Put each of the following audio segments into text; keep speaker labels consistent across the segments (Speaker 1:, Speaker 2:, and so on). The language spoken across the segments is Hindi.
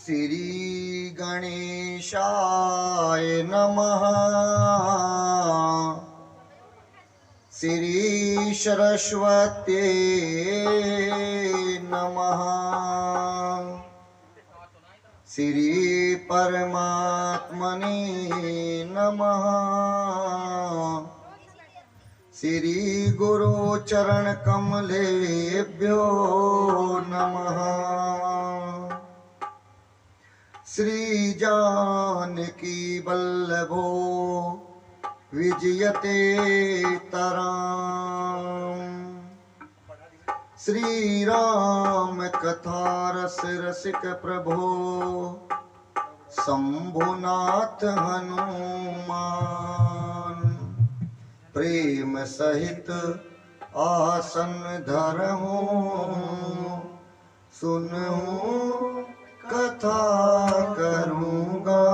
Speaker 1: श्री गणेशाय नमः। श्री सरस्वती नमः। श्री परमात्मने नमः। श्री गुरु चरण कमलेभ्यो नमः। श्री जानकी वल्लभो विजयते तराम। श्री राम कथा रस रसिक प्रभो शंभुनाथ हनुमान। प्रेम सहित आसन धरहु सुनहु कथा करूँगा।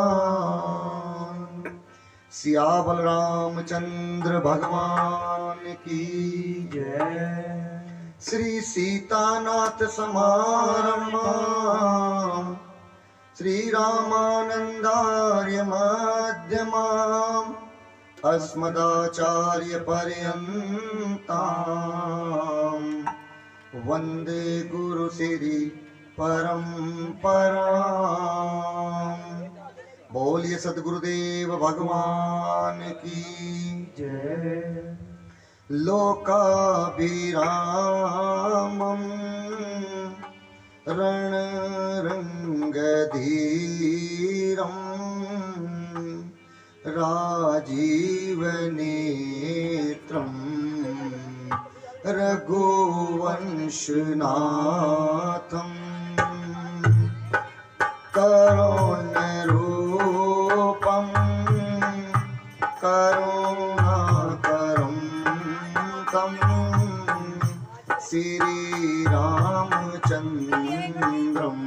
Speaker 1: सियावर रामचंद्र भगवान की जय। श्री सीतानाथ समारंभा श्री रामानंदार्य मध्यमाम् अस्मदाचार्य पर्यन्ताम् वंदे गुरु श्री परंपराम्। बोलिए सद्गुरुदेव भगवान की जय। लोकाभिरामं रणरंगधीरं राजीवनेत्रं रघुवंशनाथं करुणरूपं करुणाकरं तं श्रीरामचन्द्रं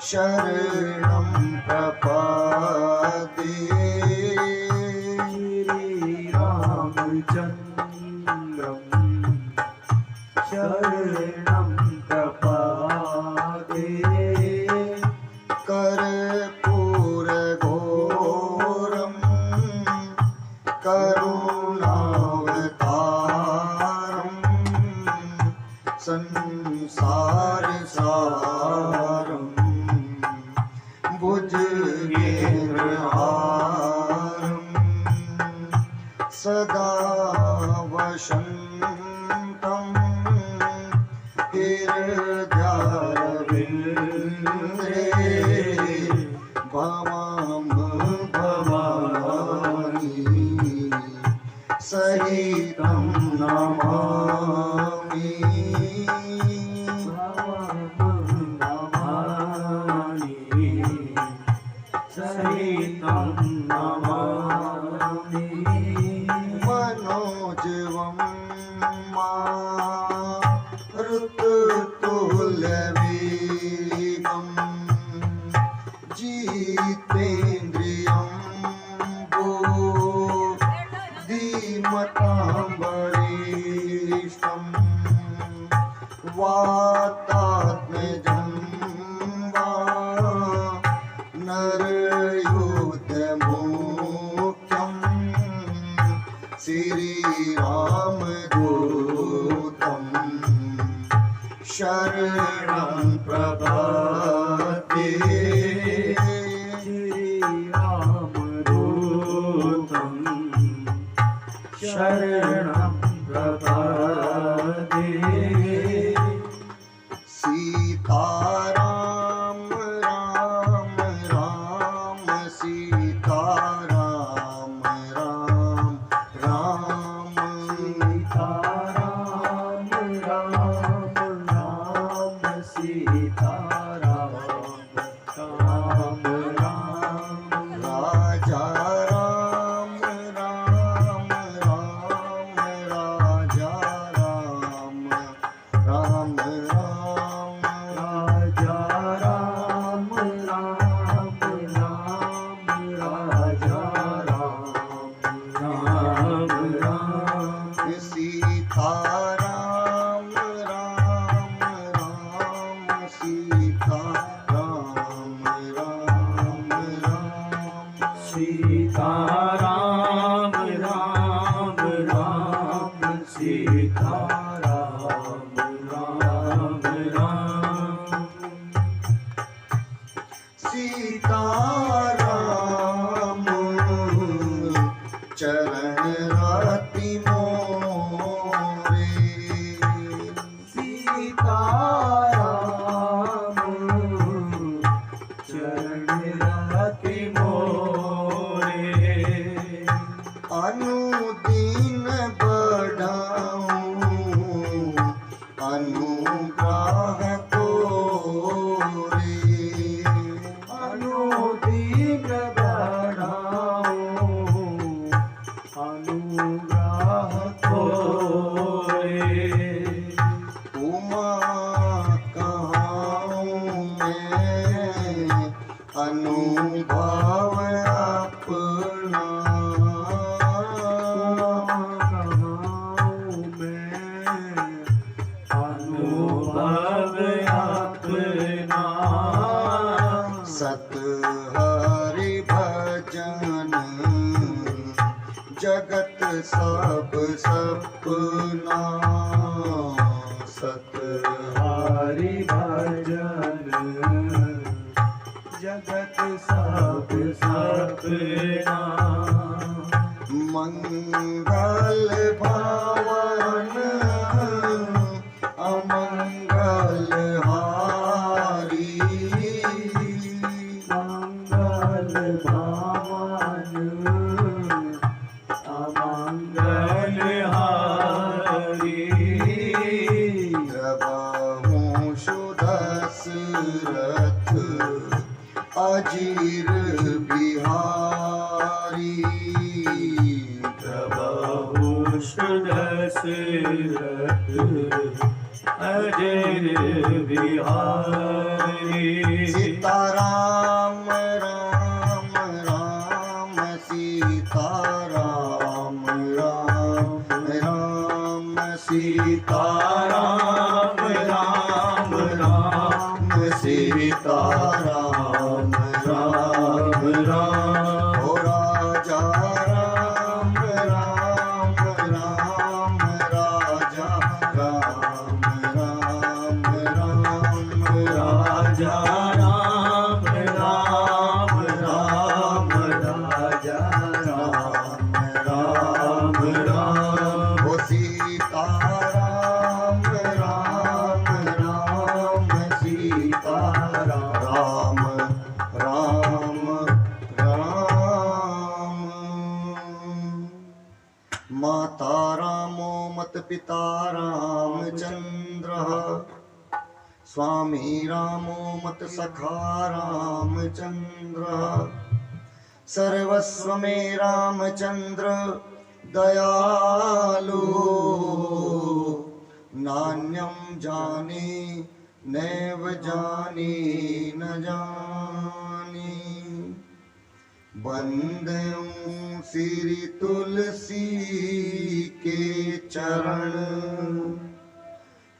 Speaker 1: शरणं प्रपद्ये। श्रीरामचन्द्रं शरणं प्रपद्ये। कर्पूरघोरं करुणावतारं संसारसारं भुजगेन्द्रहारं सदा वसन्तं हृदयारविन्दे भवां भवानी सहितं नमामि। सहितं नमामि। मनोजवं मारुततुल्यवेगं जितेन्द्रियं बुद्धिमतां वरिष्ठं वातात्मजं वा नरयोधमुख्यं श्रीरामदूतं शरणं प्रपद्ये। श्रीरामदूतं शरणं प्रपद्ये। सीताराम राम राम सीताराम राम राम सीताराम राम राम सीताराम राम राम। राजा राम राम राम राजा राम राम राम। राजा राम राम राम राजा राम राम। सीता राम राम राम सीता सीताराम चरण राति मोरे।
Speaker 2: सीताराम चरण राति मोरे।
Speaker 1: अनुदीन बढ़ाऊं अनुग्रह तोरे।
Speaker 2: अनुदीन बढ़ाऊं अनुग्रह तोरे।
Speaker 1: उमा कहाऊं मैं अनुभव अपना।
Speaker 2: कहाऊं मैं अनुभव अपना।
Speaker 1: सत हरि भजन जगत सब सपना। सत
Speaker 2: हरि भजन जगत सब सपना।
Speaker 1: मंगल भवन अमंगल हारी।
Speaker 2: मंगल भवन अमंगल हारी।
Speaker 1: प्रभु सुदशरथ अजीर बिहारी।
Speaker 2: प्रभु दशरथ अजय बिहारी।
Speaker 1: सीताराम राम राम सीताराम राम राम सीताराम
Speaker 2: राम राम
Speaker 1: सीताराम राम राम। ओ राजा राम राम राम राजा राम राम राम
Speaker 2: राजा राम राम राम राजा राम राम राम।
Speaker 1: ओ सीताराम राम राम सीताराम राम राम। माता रामो मत पिता रामचंद्र। स्वामी रामो मत सखा रामचंद्र। सर्वस्व में रामचंद्र दयालु। नान्यं जाने नैव जाने न जाने। बंदूं श्री तुलसी के चरण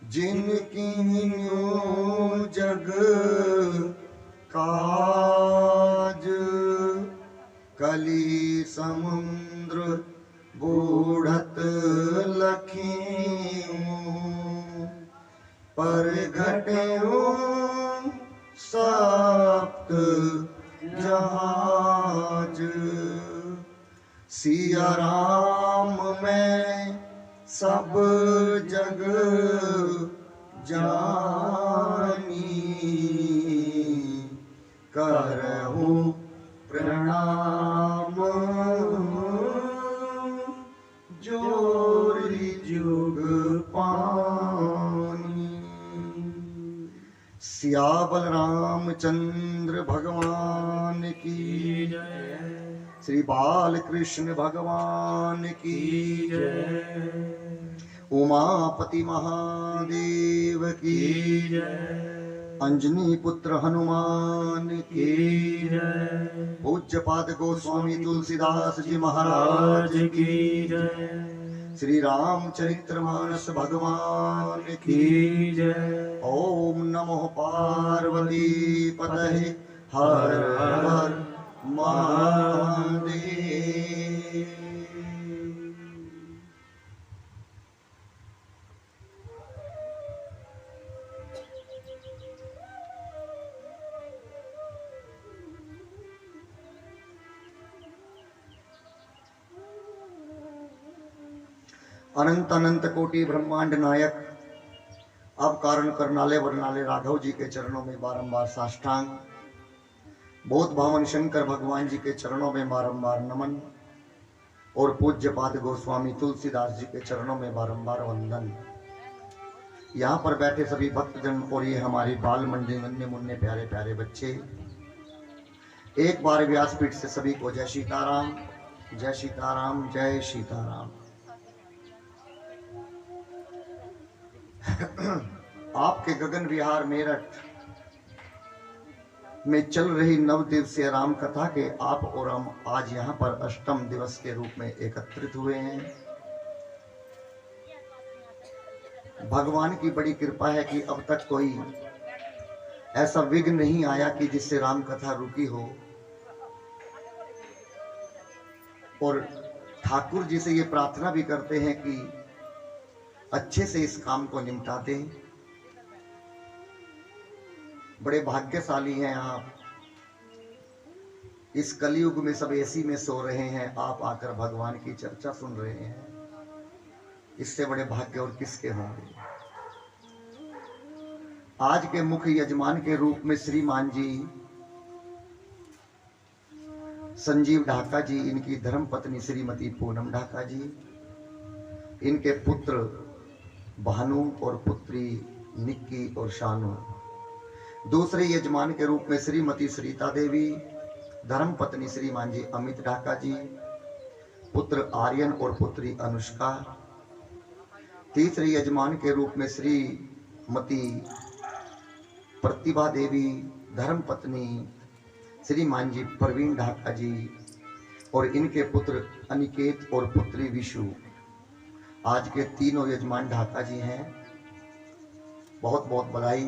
Speaker 1: जिनकी न्यूं जग काज। कली समुद्र बूढ़त लखीं पर घटेऊं सप्त जहाज। सिया राम में सब जग जानी। करहूं प्रणाम जोरी जुग पानी। सियाबल रामचंद्र भगवान की
Speaker 2: जय।
Speaker 1: श्री बालकृष्ण भगवान की
Speaker 2: जय।
Speaker 1: उमापति महादेव की
Speaker 2: जय।
Speaker 1: अंजनी पुत्र हनुमान की
Speaker 2: जय।
Speaker 1: पूज्य पाद गोस्वामी तुलसीदास जी महाराज की
Speaker 2: जय।
Speaker 1: श्री रामचरितमानस भगवान की
Speaker 2: जय।
Speaker 1: ओम नमो पार्वती पतये हर हर महादेव। अनंत अनंत कोटि ब्रह्मांड नायक अब कारण करनाले वर्णाले राघव जी के चरणों में बारंबार साष्टांग, बोध भावन शंकर भगवान जी के चरणों में बारंबार नमन और पूज्य पाद गोस्वामी तुलसीदास जी के चरणों में बारंबार वंदन। यहाँ पर बैठे सभी भक्तजन और ये हमारी बाल मंडी नन्हे मुन्ने प्यारे प्यारे बच्चे, एक बार व्यासपीठ से सभी को जय सीताराम, जय सीताराम, जय सीताराम। आपके गगन विहार मेरठ में चल रही नव दिवसीय राम कथा के आप और हम आज यहाँ पर अष्टम दिवस के रूप में एकत्रित हुए हैं। भगवान की बड़ी कृपा है कि अब तक कोई ऐसा विघ्न नहीं आया कि जिससे राम कथा रुकी हो, और ठाकुर जी से ये प्रार्थना भी करते हैं कि अच्छे से इस काम को निपटा दें। बड़े भाग्यशाली हैं आप, इस कलयुग में सब एसी में सो रहे हैं, आप आकर भगवान की चर्चा सुन रहे हैं। इससे बड़े भाग्य और किसके होंगे। आज के मुख्य यजमान के रूप में श्रीमान जी संजीव ढाका जी, इनकी धर्म पत्नी श्रीमती पूनम ढाका जी, इनके पुत्र भानु और पुत्री निक्की और शानू। दूसरे यजमान के रूप में श्रीमती सरिता देवी, धर्म पत्नी श्रीमान जी अमित ढाका जी, पुत्र आर्यन और पुत्री अनुष्का। तीसरे यजमान के रूप में श्रीमती प्रतिभा देवी, धर्म पत्नी श्रीमान जी प्रवीण ढाका जी और इनके पुत्र अनिकेत और पुत्री विशु। आज के तीनों यजमान ढाका जी हैं। बहुत बहुत बधाई।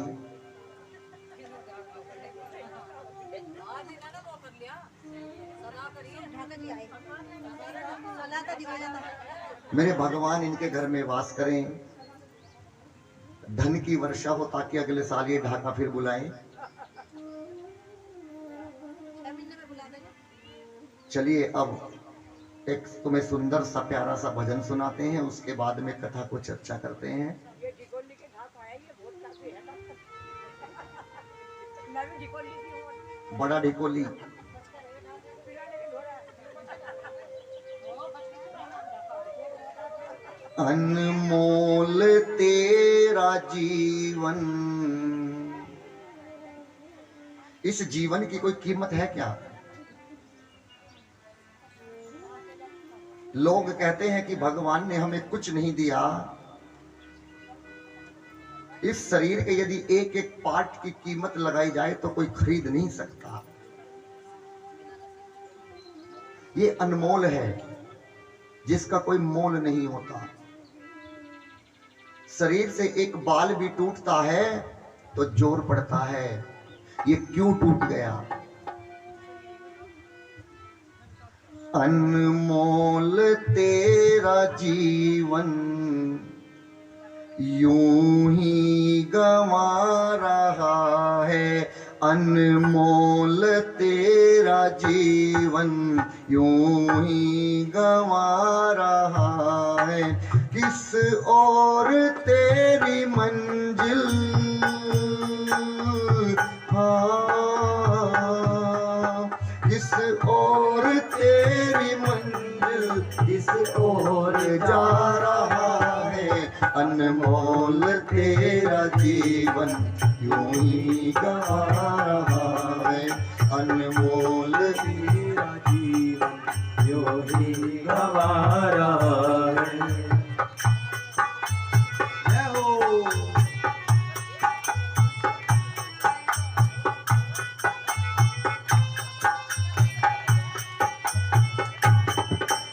Speaker 1: मेरे भगवान इनके घर में वास करें, धन की वर्षा हो ताकि अगले साल ये ढाका फिर बुलाएं। चलिए अब एक तुम्हें सुंदर सा प्यारा सा भजन सुनाते हैं, उसके बाद में कथा को चर्चा करते हैं। बड़ा ढिकोली अनमोल तेरा जीवन। इस जीवन की कोई कीमत है क्या? लोग कहते हैं कि भगवान ने हमें कुछ नहीं दिया। इस शरीर के यदि एक एक पार्ट की कीमत लगाई जाए तो कोई खरीद नहीं सकता। ये अनमोल है, जिसका कोई मोल नहीं होता। शरीर से एक बाल भी टूटता है तो जोर पड़ता है, ये क्यों टूट गया। अनमोल तेरा जीवन यूं ही गंवा रहा है। अनमोल तेरा जीवन यूं ही गंवा रहा है। किस ओर तेरी मंजिल, किस ओर तेरी मंजिल, किस ओर जा रहा है। अनमोल तेरा जीवन यूं ही गंवा रहा है। अनमोल तेरा जीवन यूं ही गंवा रहा है।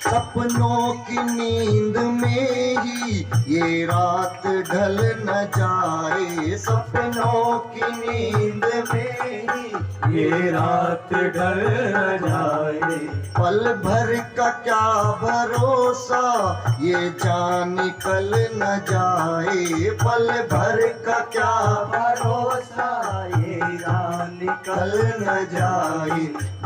Speaker 1: सपनों की नींद में ही ये रात ढल न जाए। सपनों की नींद में ही
Speaker 2: ये रात ढल न जाए।
Speaker 1: पल भर का क्या भरोसा, ये जान निकल न जाए। पल भर का क्या भरोसा, ये
Speaker 2: निकल न जाए।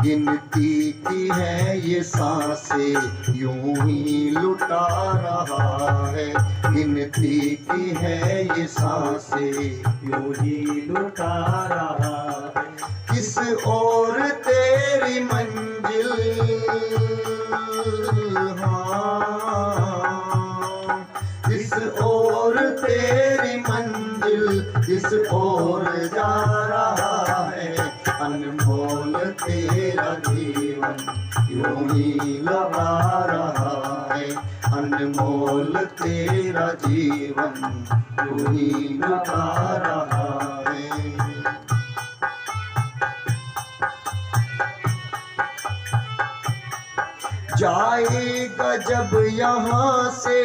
Speaker 1: गिनती की है ये सांसें यूं ही लुटा रहा है। गिनती की है ये सांसें
Speaker 2: यूं ही लुटा रहा है।
Speaker 1: किस ओर तेरी मंजिल, हाँ किस ओर तेरी मंजिल, किस ओर जा रहा है। अनमोल तेरा जीवन यूं ही लगा रहा है। अनमोल तेरा जीवन यूं ही लगा रहा है। जाएगा जब यहाँ से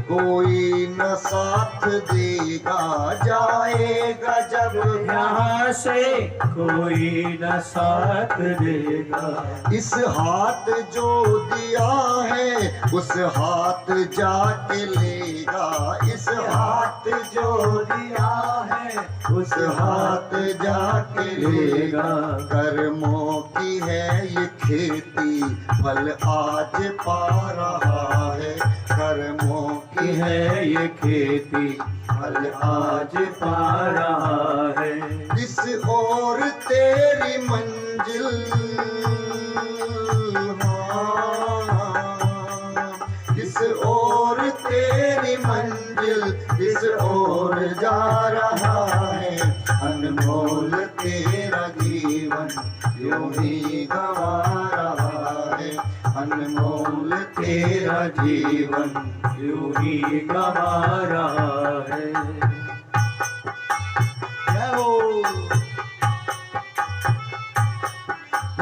Speaker 1: कोई न साथ देगा। जाएगा जब
Speaker 2: यहाँ से कोई न साथ देगा।
Speaker 1: इस हाथ जो दिया है उस हाथ जाके लेगा। इस हाथ जो दिया है उस हाथ जाके लेगा। कर्मों की है ये खेती फल आज पा रहा है। कर्मों की
Speaker 2: है ये खेती
Speaker 1: फल आज
Speaker 2: पा रहा है।
Speaker 1: किस ओर तेरी मंजिल, किस ओर तेरी मंजिल, किस ओर जा रहा है। अनमोल तेरा जीवन यूं ही गवा रहा है। अनमोल तेरा जीवन
Speaker 2: यूं ही गवा रहा है। जय हो।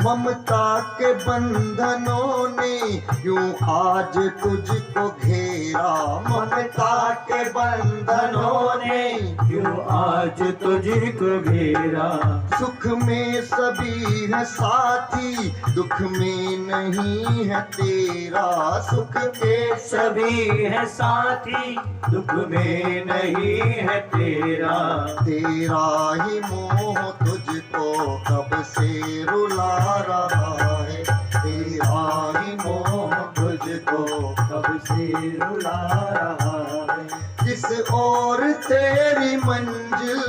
Speaker 1: ममता के बंधनों ने यूं आज तुझको घेरा। ममता के बंधनों ने
Speaker 2: यूं आज तुझको घेरा।
Speaker 1: सुख में सभी है साथी, दुख में नहीं है तेरा। सुख के
Speaker 2: सभी है साथी, दुख में नहीं है तेरा।
Speaker 1: तेरा ही मोह तुझको कब से रुला रहा है। तेरा ही मोह तुझको
Speaker 2: कब से रुला रहा है।
Speaker 1: किस ओर तेरी मंजिल,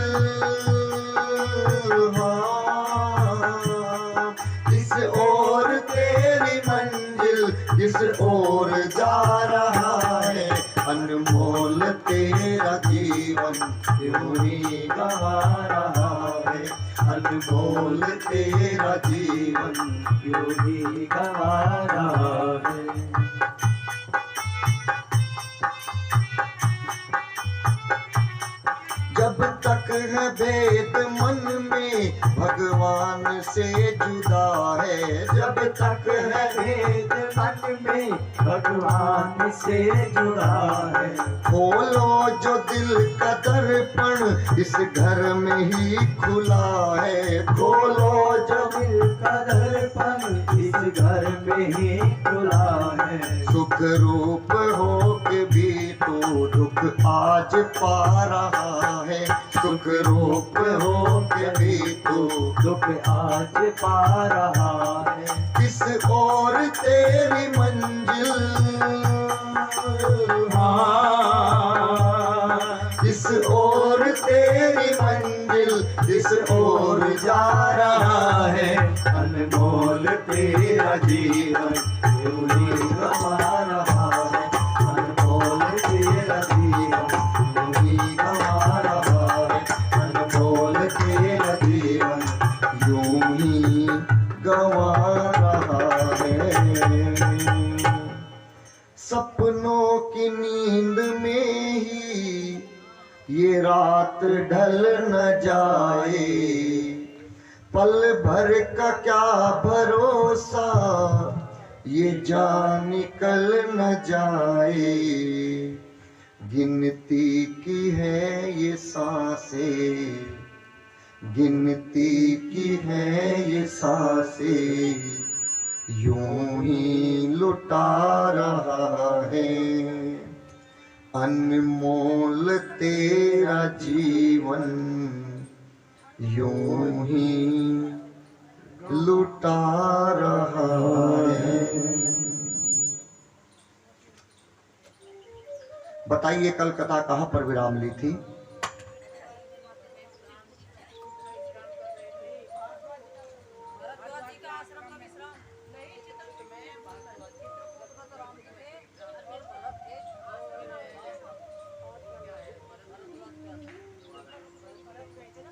Speaker 1: हाँ किस ओर तेरी मंजिल, किस ओर जा रहा है। अनमोल तेरा जीवन यूं ही गवा रहा है। अनमोल तेरा जीवन
Speaker 2: यूं ही गवा रहा है।
Speaker 1: जब तक है भेद मन में भगवान से जुदा है। जब तक है
Speaker 2: भेद मन में भगवान से जुड़ा है।
Speaker 1: खोलो जो दिल का दर्पण इस घर में ही खुला है। खोलो जो
Speaker 2: दिल का दर्पण इस घर में ही खुला है।
Speaker 1: सुख रूप हो के भी तो दुख आज पा रहा है। सुख रूप हो के भी तो
Speaker 2: दुख आज पा रहा है।
Speaker 1: किस ओर तेरी मंजिल, किस ओर तेरी मंजिल, किस ओर जा रहा है।
Speaker 2: अनमोल तेरा जीवन यूं ही गवा रहा है। अनमोल तेरा जीवन
Speaker 1: यूं ही गवा रहा है। अनमोल तेरा जीवन यूं ही गवा रहा है। सपनों की नींद में ही ये रात ढल न जाए। पल भर का क्या भरोसा ये जान निकल न जाए। गिनती की है ये सांसें, गिनती की है ये सांसें यूं ही लुटा रहा है। अनमोल तेरा जीवन यूं ही लुटा रहा है। बताइए कल कथा कहां पर विराम ली थी?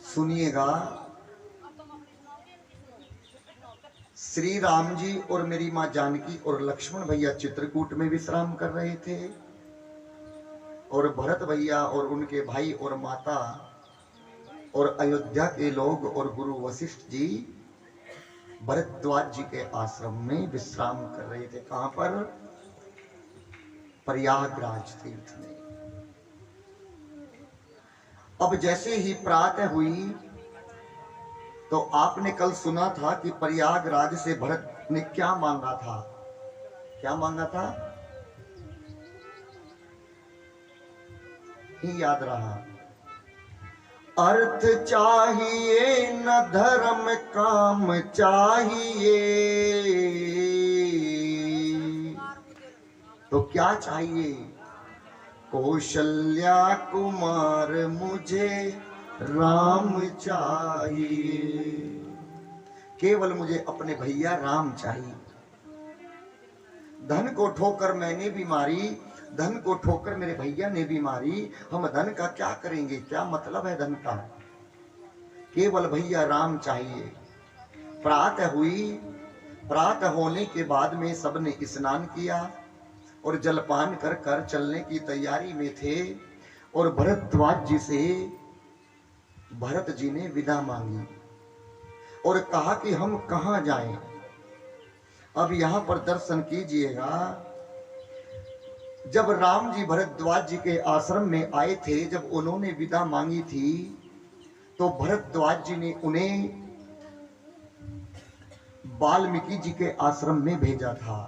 Speaker 1: सुनिएगा, श्री राम जी और मेरी मां जानकी और लक्ष्मण भैया चित्रकूट में विश्राम कर रहे थे और भरत भैया और उनके भाई और माता और अयोध्या के लोग और गुरु वशिष्ठ जी भरद्वाज जी के आश्रम में विश्राम कर रहे थे। कहां पर? प्रयागराज तीर्थ में। अब जैसे ही प्रातः हुई तो आपने कल सुना था कि प्रयागराज से भरत ने क्या मांगा था? क्या मांगा था? ही याद रहा। अर्थ चाहिए न धर्म काम चाहिए, तो क्या चाहिए? कौशल्या कुमार मुझे राम चाहिए, केवल मुझे अपने भैया राम चाहिए। धन को ठोकर मैंने भी मारी, धन को ठोकर मेरे भैया ने भी मारी, हम धन का क्या करेंगे? क्या मतलब है धन का? केवल भैया राम चाहिए। प्रातः हुई, प्रातः होने के बाद में सबने स्नान किया और जलपान कर कर चलने की तैयारी में थे और भरद्वाज जी से भरत जी ने विदा मांगी और कहा कि हम कहां जाएं। अब यहां पर दर्शन कीजिएगा, जब राम जी भरद्वाज जी के आश्रम में आए थे, जब उन्होंने विदा मांगी थी तो भरद्वाज जी ने उन्हें वाल्मीकि जी के आश्रम में भेजा था,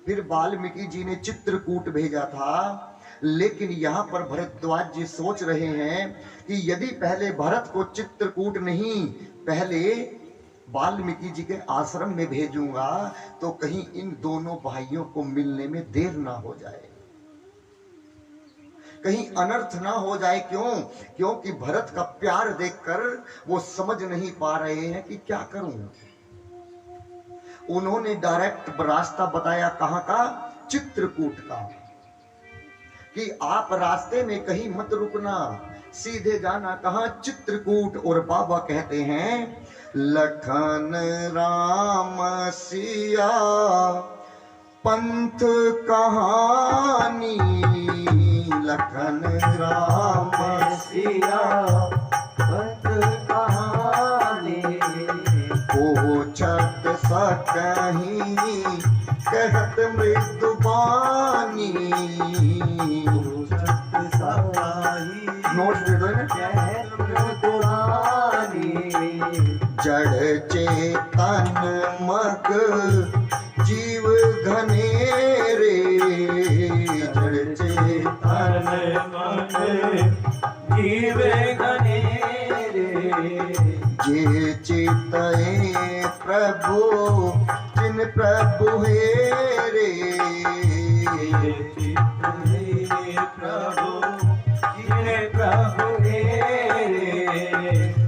Speaker 1: फिर वाल्मीकि जी ने चित्रकूट भेजा था। लेकिन यहां पर भरद्वाज जी सोच रहे हैं कि यदि पहले भरत को चित्रकूट नहीं, पहले वाल्मीकि जी के आश्रम में भेजूंगा तो कहीं इन दोनों भाइयों को मिलने में देर ना हो जाए, कहीं अनर्थ ना हो जाए। क्यों? क्योंकि भरत का प्यार देखकर वो समझ नहीं पा रहे हैं कि क्या करूं। उन्होंने डायरेक्ट रास्ता बताया, कहां का? चित्रकूट का, कि आप रास्ते में कहीं मत रुकना, सीधे जाना। कहां? चित्रकूट। और बाबा कहते हैं, लखन राम सिया पंथ कहानी, लखन राम
Speaker 2: सिया पंथ कहानी,
Speaker 1: पूछत सकहीं कहत मृदुबानी। नोट्स दे दो जड़ चेतन मग जीव घनेरे, जड़ चेतन
Speaker 2: मग जीव घनेरे,
Speaker 1: जे चितए प्रभु जिन प्रभु हेरे,
Speaker 2: प्रभु जिन प्रभु हेरे,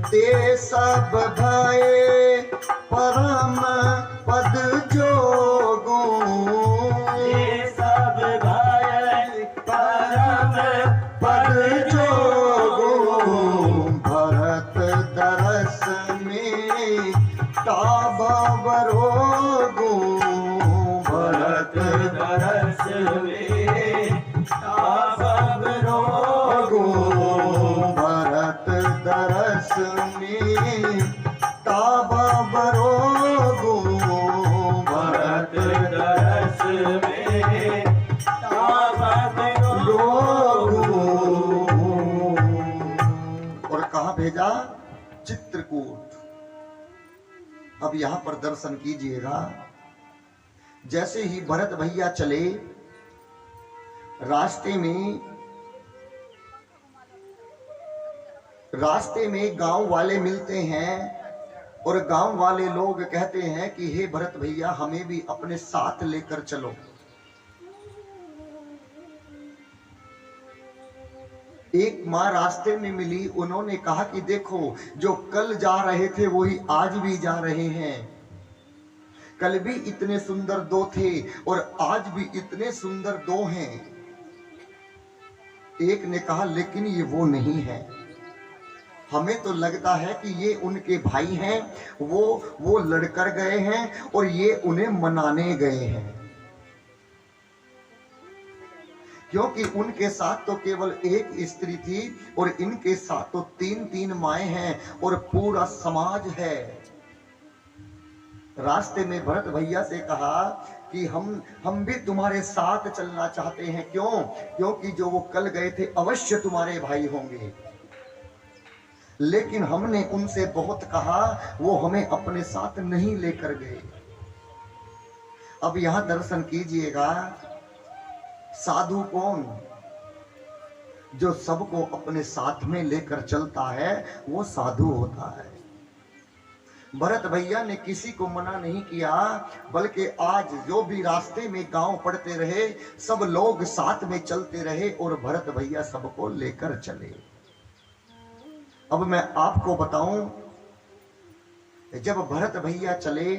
Speaker 1: ते सब भये परम पद जोगू,
Speaker 2: ये सब भय परम
Speaker 1: पद जोगू। भरत दरस में ताभव रोगू, भरत
Speaker 2: दरस में ताभव रोगू,
Speaker 1: भरत दरस में ताभव रोगू, भरत
Speaker 2: दरस में ताभव रोगू।
Speaker 1: और कहां भेजा? चित्रकूट। अब यहां पर दर्शन कीजिएगा, जैसे ही भरत भैया चले, रास्ते में रास्ते में गांव वाले मिलते हैं और गांव वाले लोग कहते हैं कि हे भरत भैया, हमें भी अपने साथ लेकर चलो। एक माँ रास्ते में मिली, उन्होंने कहा कि देखो, जो कल जा रहे थे वही आज भी जा रहे हैं। कल भी इतने सुंदर दो थे और आज भी इतने सुंदर दो हैं। एक ने कहा लेकिन ये वो नहीं है, हमें तो लगता है कि ये उनके भाई हैं, वो लड़कर गए हैं और ये उन्हें मनाने गए हैं, क्योंकि उनके साथ तो केवल एक स्त्री थी और इनके साथ तो 3-3 माएं हैं और पूरा समाज है। रास्ते में भरत भैया से कहा कि हम भी तुम्हारे साथ चलना चाहते हैं। क्यों? क्योंकि जो वो कल गए थे अवश्य तुम्हारे भाई होंगे, लेकिन हमने उनसे बहुत कहा, वो हमें अपने साथ नहीं लेकर गए। अब यहां दर्शन कीजिएगा, साधु कौन? जो सबको अपने साथ में लेकर चलता है वो साधु होता है। भरत भैया ने किसी को मना नहीं किया, बल्कि आज जो भी रास्ते में गांव पड़ते रहे सब लोग साथ में चलते रहे और भरत भैया सबको लेकर चले। अब मैं आपको बताऊं, जब भरत भैया चले,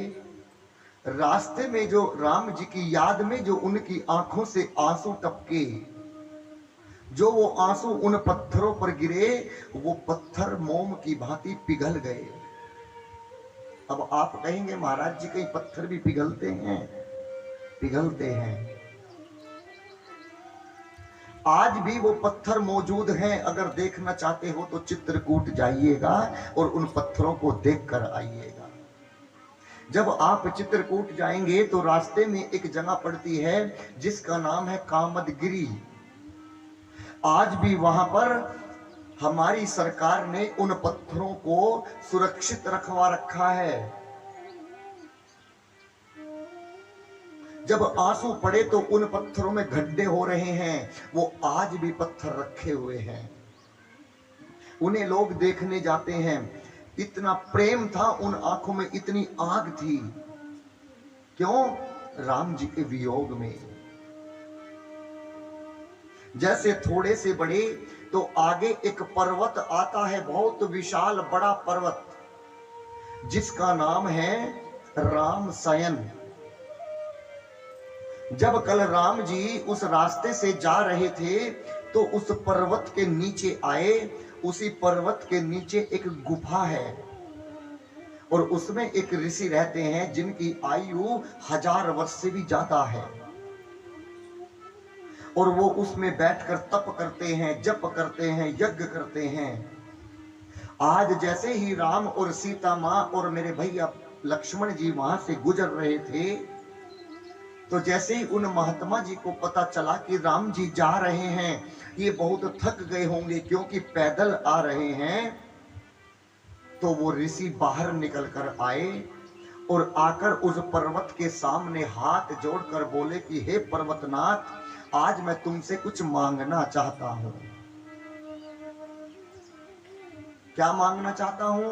Speaker 1: रास्ते में जो राम जी की याद में जो उनकी आंखों से आंसू टपके, जो वो आंसू उन पत्थरों पर गिरे, वो पत्थर मोम की भांति पिघल गए। अब आप कहेंगे महाराज जी कई पत्थर भी पिघलते हैं? पिघलते हैं। आज भी वो पत्थर मौजूद हैं। अगर देखना चाहते हो तो चित्रकूट जाइएगा और उन पत्थरों को देखकर आइएगा। जब आप चित्रकूट जाएंगे तो रास्ते में एक जगह पड़ती है जिसका नाम है कामदगिरी। आज भी वहां पर हमारी सरकार ने उन पत्थरों को सुरक्षित रखवा रखा है। जब आंसू पड़े तो उन पत्थरों में गड्ढे हो रहे हैं, वो आज भी पत्थर रखे हुए हैं, उन्हें लोग देखने जाते हैं। इतना प्रेम था उन आंखों में, इतनी आग थी। क्यों? राम जी के वियोग में। जैसे थोड़े से बड़े तो आगे एक पर्वत आता है, बहुत विशाल बड़ा पर्वत, जिसका नाम है राम शयन। जब कल राम जी उस रास्ते से जा रहे थे तो उस पर्वत के नीचे आए। उसी पर्वत के नीचे एक गुफा है और उसमें एक ऋषि रहते हैं जिनकी आयु 1000 वर्ष से भी ज्यादा है, और वो उसमें बैठकर तप करते हैं, जप करते हैं, यज्ञ करते हैं। आज जैसे ही राम और सीता मां और मेरे भैया लक्ष्मण जी वहां से गुजर रहे थे, तो जैसे ही उन महात्मा जी को पता चला कि राम जी जा रहे हैं, ये बहुत थक गए होंगे क्योंकि पैदल आ रहे हैं, तो वो ऋषि बाहर निकल कर आए और आकर उस पर्वत के सामने हाथ जोड़कर बोले कि हे पर्वतनाथ, आज मैं तुमसे कुछ मांगना चाहता हूं। क्या मांगना चाहता हूं?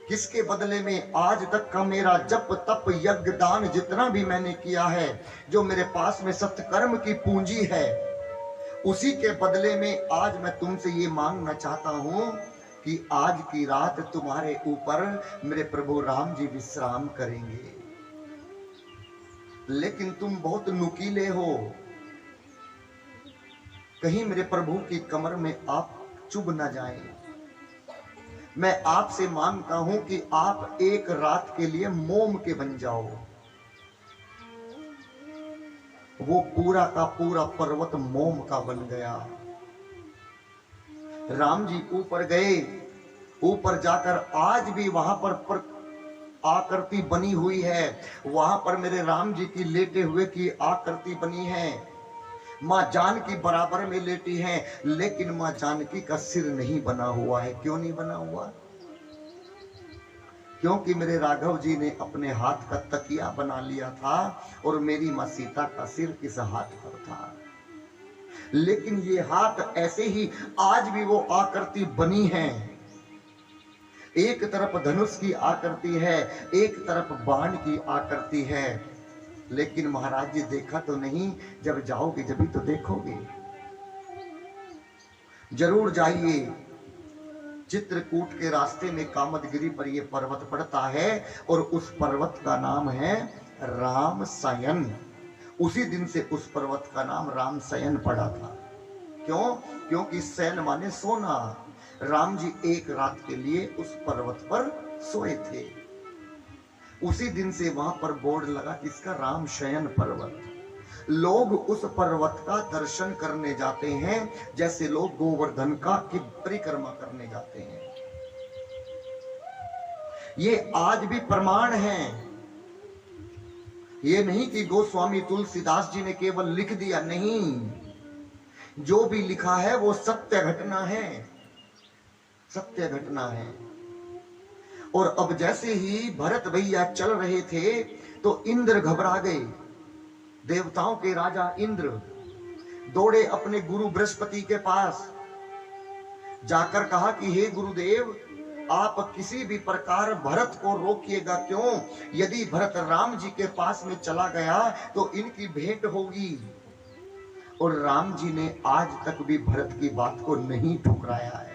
Speaker 1: किसके बदले में? आज तक का मेरा जप तप यज्ञ दान जितना भी मैंने किया है, जो मेरे पास में सत्कर्म की पूंजी है, उसी के बदले में आज मैं तुमसे ये मांगना चाहता हूं कि आज की रात तुम्हारे ऊपर मेरे प्रभु राम जी विश्राम करेंगे। लेकिन तुम बहुत नुकीले हो, कहीं मेरे प्रभु की कमर में आप चुभ न जाएं। मैं आपसे मांगता हूं कि आप एक रात के लिए मोम के बन जाओ। वो पूरा का पूरा पर्वत मोम का बन गया। राम जी ऊपर गए, ऊपर जाकर आज भी वहां पर आकृति बनी हुई है। वहां पर मेरे राम जी की लेटे हुए की आकृति बनी है। मां जानकी बराबर में लेटी हैं, लेकिन मां जानकी का सिर नहीं बना हुआ है। क्यों नहीं बना हुआ? क्योंकि मेरे राघव जी ने अपने हाथ का तकिया बना लिया था और मेरी मां सीता का सिर इस हाथ पर था। लेकिन ये हाथ ऐसे ही आज भी वो आकृति बनी है। एक तरफ धनुष की आकृति है, एक तरफ बाण की आकृति है। लेकिन महाराज जी देखा तो नहीं, जब जाओगे जब भी तो देखोगे। जरूर जाइए। चित्रकूट के रास्ते में कामदगिरी पर यह पर्वत पड़ता है और उस पर्वत का नाम है रामशयन। उसी दिन से उस पर्वत का नाम रामशयन पड़ा था। क्यों? क्योंकि शयन माने सोना। राम जी एक रात के लिए उस पर्वत पर सोए थे। उसी दिन से वहां पर बोर्ड लगा किसका? रामशयन पर्वत। लोग उस पर्वत का दर्शन करने जाते हैं जैसे लोग गोवर्धन का की परिक्रमा करने जाते हैं। ये आज भी प्रमाण है। ये नहीं कि गोस्वामी तुलसीदास जी ने केवल लिख दिया, नहीं, जो भी लिखा है वो सत्य घटना है, सत्य घटना है। और अब जैसे ही भरत भैया चल रहे थे तो इंद्र घबरा गए। देवताओं के राजा इंद्र दौड़े अपने गुरु बृहस्पति के पास, जाकर कहा कि हे गुरुदेव, आप किसी भी प्रकार भरत को रोकिएगा। क्यों? यदि भरत राम जी के पास में चला गया तो इनकी भेंट होगी। और राम जी ने आज तक भी भरत की बात को नहीं ठुकराया है।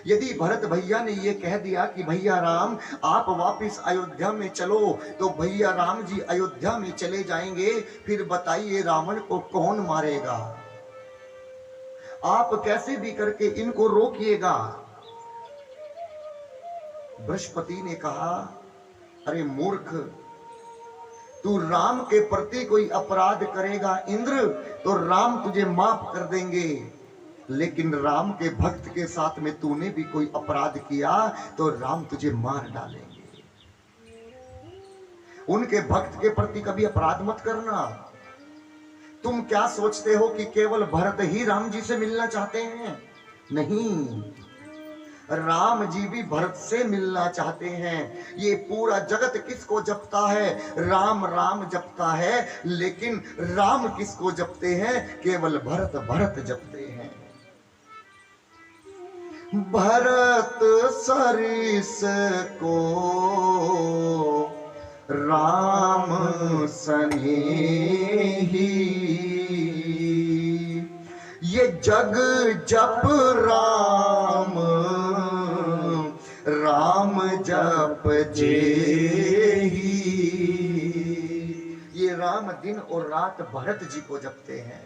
Speaker 1: यदि भरत भैया ने ये कह दिया कि भैया राम आप वापस अयोध्या में चलो, तो भैया राम जी अयोध्या में चले जाएंगे, फिर बताइए रावण को कौन मारेगा? आप कैसे भी करके इनको रोकिएगा। बृहस्पति ने कहा, अरे मूर्ख, तू राम के प्रति कोई अपराध करेगा इंद्र तो राम तुझे माफ कर देंगे, लेकिन राम के भक्त के साथ में तूने भी कोई अपराध किया तो राम तुझे मार डालेंगे। उनके भक्त के प्रति कभी अपराध मत करना। तुम क्या सोचते हो कि केवल भरत ही राम जी से मिलना चाहते हैं? नहीं, राम जी भी भरत से मिलना चाहते हैं। ये पूरा जगत किसको जपता है? राम राम जपता है, लेकिन राम किसको जपते हैं? केवल भरत भरत जपते हैं। भरत सरिस को राम सनेही, ये जग जप राम राम जप जेही। ये राम दिन और रात भरत जी को जपते हैं।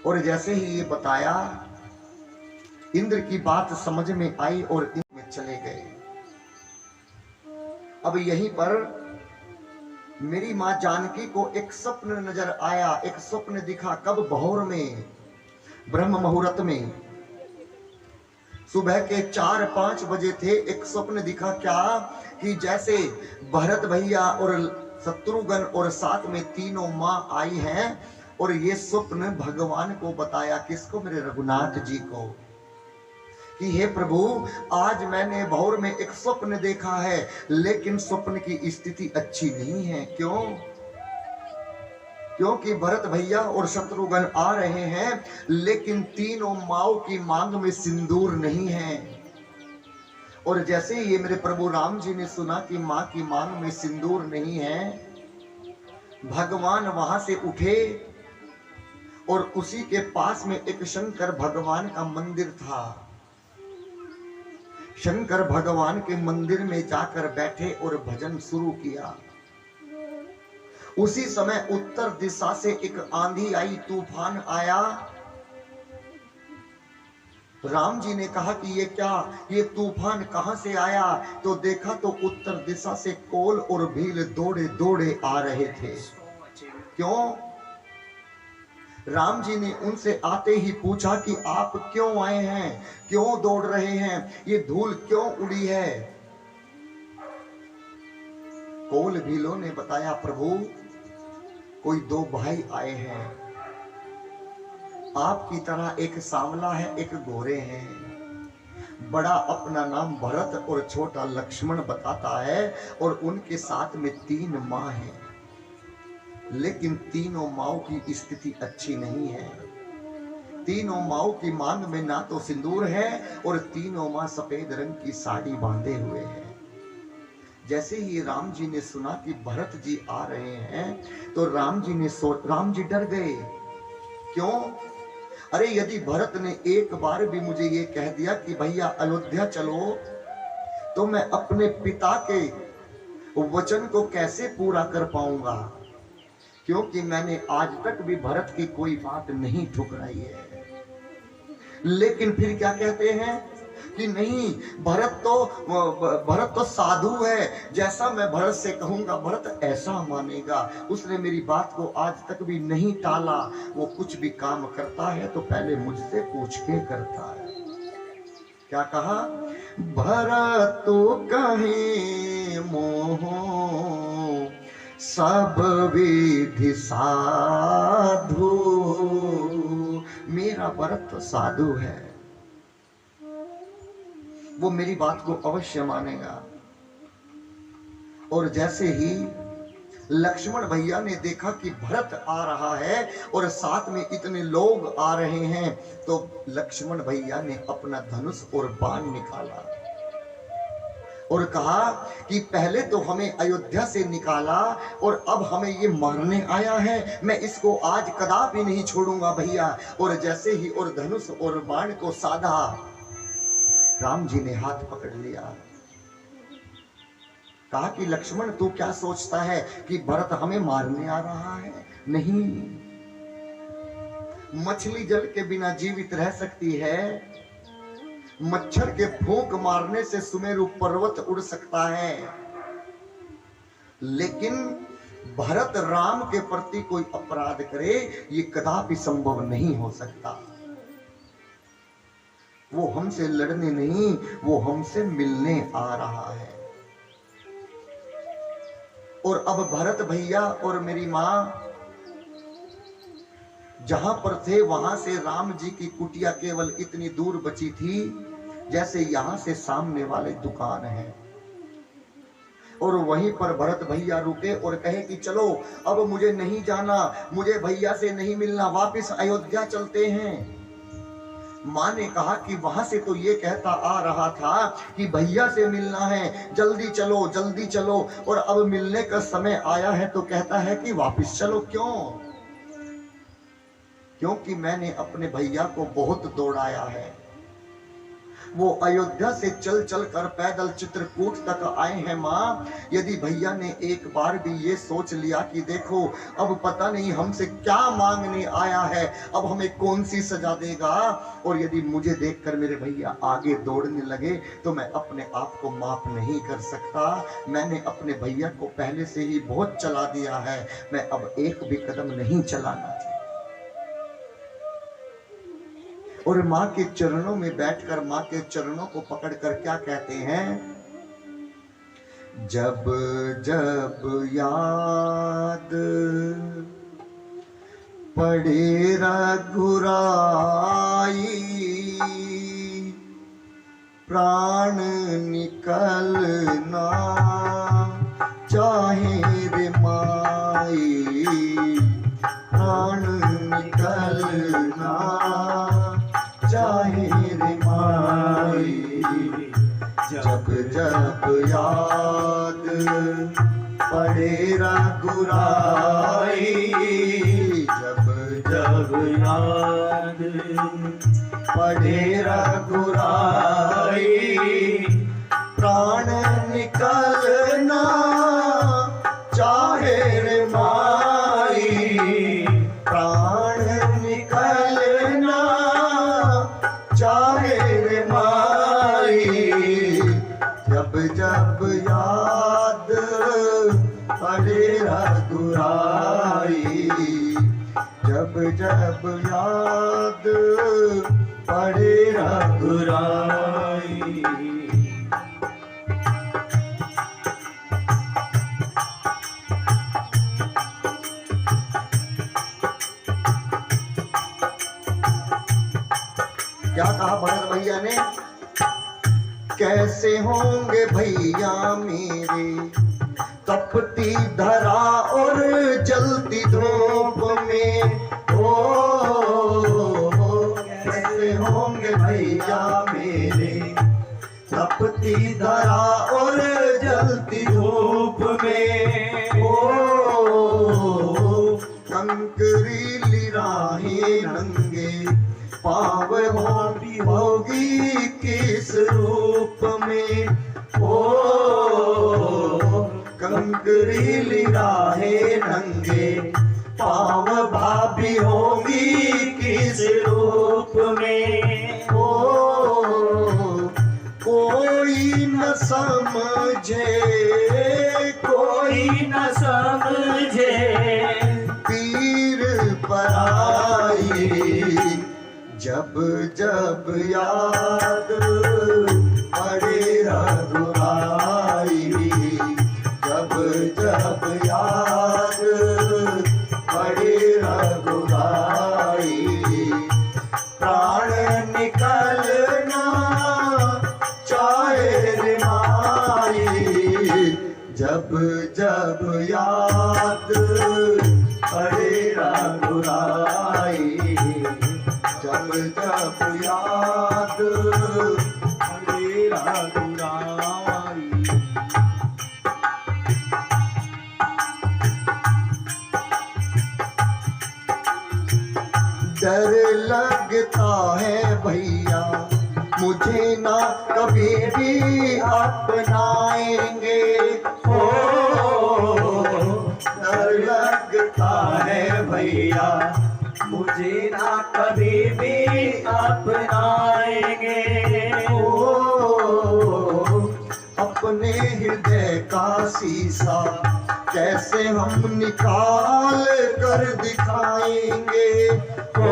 Speaker 1: और जैसे ही ये बताया, इंद्र की बात समझ में आई और इंद्र में चले गए। अब यहीं पर मेरी मां जानकी को एक स्वप्न नजर आया। एक स्वप्न दिखा। कब? भोर में, ब्रह्म मुहूर्त में, सुबह के 4-5 बजे थे। एक स्वप्न दिखा। क्या? कि जैसे भरत भैया और शत्रुघ्न और साथ में तीनों मां आई हैं और ये स्वप्न भगवान को बताया। किसको? मेरे रघुनाथ जी को, कि हे प्रभु, आज मैंने भोर में एक स्वप्न देखा है, लेकिन स्वप्न की स्थिति अच्छी नहीं है। क्यों? क्योंकि भरत भैया और शत्रुघ्न आ रहे हैं, लेकिन तीनों माओ की मांग में सिंदूर नहीं है। और जैसे ही ये मेरे प्रभु राम जी ने सुना कि मां की मांग में सिंदूर नहीं है, भगवान वहां से उठे और उसी के पास में एक शंकर भगवान का मंदिर था। शंकर भगवान के मंदिर में जाकर बैठे और भजन शुरू किया। उसी समय उत्तर दिशा से एक आंधी आई, तूफान आया। राम जी ने कहा कि ये क्या, ये तूफान कहां से आया? तो देखा तो उत्तर दिशा से कोल और भील दौड़े दौड़े आ रहे थे। क्यों? राम जी ने उनसे आते ही पूछा कि आप क्यों आए हैं, क्यों दौड़ रहे हैं, ये धूल क्यों उड़ी है? कोल भीलों ने बताया, प्रभु कोई 2 भाई आए हैं, आपकी तरह एक सांवला है, एक गोरे हैं। बड़ा अपना नाम भरत और छोटा लक्ष्मण बताता है और उनके साथ में 3 मां हैं। लेकिन तीनों माओ की स्थिति अच्छी नहीं है। तीनों माओ की मांग में ना तो सिंदूर है और तीनों माँ सफेद रंग की साड़ी बांधे हुए हैं। जैसे ही राम जी ने सुना कि भरत जी आ रहे हैं तो राम जी डर गए। क्यों? अरे यदि भरत ने एक बार भी मुझे ये कह दिया कि भैया अयोध्या चलो, तो मैं अपने पिता के वचन को कैसे पूरा कर पाऊंगा, क्योंकि मैंने आज तक भी भरत की कोई बात नहीं ठुकराई है। लेकिन फिर क्या कहते हैं कि नहीं, भरत तो साधु है, जैसा मैं भरत से कहूंगा भरत ऐसा मानेगा। उसने मेरी बात को आज तक भी नहीं टाला। वो कुछ भी काम करता है तो पहले मुझसे पूछ के करता है। क्या कहा? भरत तो कहे मोह सब विधि साधु। मेरा भरत तो साधु है, वो मेरी बात को अवश्य मानेगा। और जैसे ही लक्ष्मण भैया ने देखा कि भरत आ रहा है और साथ में इतने लोग आ रहे हैं, तो लक्ष्मण भैया ने अपना धनुष और बाण निकाला और कहा कि पहले तो हमें अयोध्या से निकाला और अब हमें ये मारने आया है, मैं इसको आज कदापि नहीं छोड़ूंगा भैया। और जैसे ही और धनुष और बाण को साधा, राम जी ने हाथ पकड़ लिया। कहा कि लक्ष्मण तू क्या सोचता है कि भरत हमें मारने आ रहा है? नहीं, मछली जल के बिना जीवित रह सकती है, मच्छर के फूंक मारने से सुमेरु पर्वत उड़ सकता है, लेकिन भरत राम के प्रति कोई अपराध करे ये कदापि संभव नहीं हो सकता। वो हमसे लड़ने नहीं, वो हमसे मिलने आ रहा है। और अब भरत भैया और मेरी मां जहां पर थे, वहां से राम जी की कुटिया केवल इतनी दूर बची थी जैसे यहां से सामने वाले दुकान है। और वहीं पर भरत भैया रुके और कहे कि चलो अब मुझे नहीं जाना, मुझे भैया से नहीं मिलना, वापस अयोध्या चलते हैं। माँ ने कहा कि वहां से तो ये कहता आ रहा था कि भैया से मिलना है, जल्दी चलो जल्दी चलो, और अब मिलने का समय आया है तो कहता है कि वापस चलो। क्यों? क्योंकि मैंने अपने भैया को बहुत दौड़ाया है। वो अयोध्या से चल चल कर पैदल चित्रकूट तक आए हैं माँ। यदि भैया ने एक बार भी ये सोच लिया कि देखो अब पता नहीं हमसे क्या मांगने आया है, अब हमें कौन सी सजा देगा, और यदि मुझे देखकर मेरे भैया आगे दौड़ने लगे तो मैं अपने आप को माफ नहीं कर सकता। मैंने अपने भैया को पहले से ही बहुत चला दिया है, मैं अब एक भी कदम नहीं चलाना चाहिए। और माँ के चरणों में बैठकर माँ के चरणों को पकड़कर क्या कहते हैं? जब जब याद पड़े रघुराई, प्राण निकलना चाहे रे माई, प्राण निकलना चाहे रे माई। जब जब याद पड़े रघुराई, जब जब याद पड़े रघुराई, प्राण निकलना चाहे रे माई, प्राण निकलना चाहे रे माई। जब जब याद पड़े रघुराई, जब जब याद पड़े रघुराई। क्या कहा भरत भैया ने? कैसे होंगे भैया मेरे तपती धरा और जलती धूप में, ओ कैसे होंगे भैया मेरे, तपती धरा और जलती धूप में, ओ कंकरीली राहें नंगे पाँव भारी होगी किस रूप में, ओ कंकरीली राहें नंगे पाँव भाभी होगी किस रूप में, ओ कोई न समझे, कोई
Speaker 2: न समझे
Speaker 1: पीर पराई, जब जब याद पड़े रघुराई, जब जब याद पड़े रघुराई, प्राण निकलना चाहे रे माई, जब जब याद पड़े रघुराई, जब जब याद पड़े रघुराई। डर लगता है भैया मुझे ना कभी भी अपनाएंगे, हो डर लगता है भैया
Speaker 2: मुझे ना कभी भी अपनाएंगे,
Speaker 1: ओ अपने हृदय का शीशा कैसे हम निकाल कर दिखाएंगे, ओ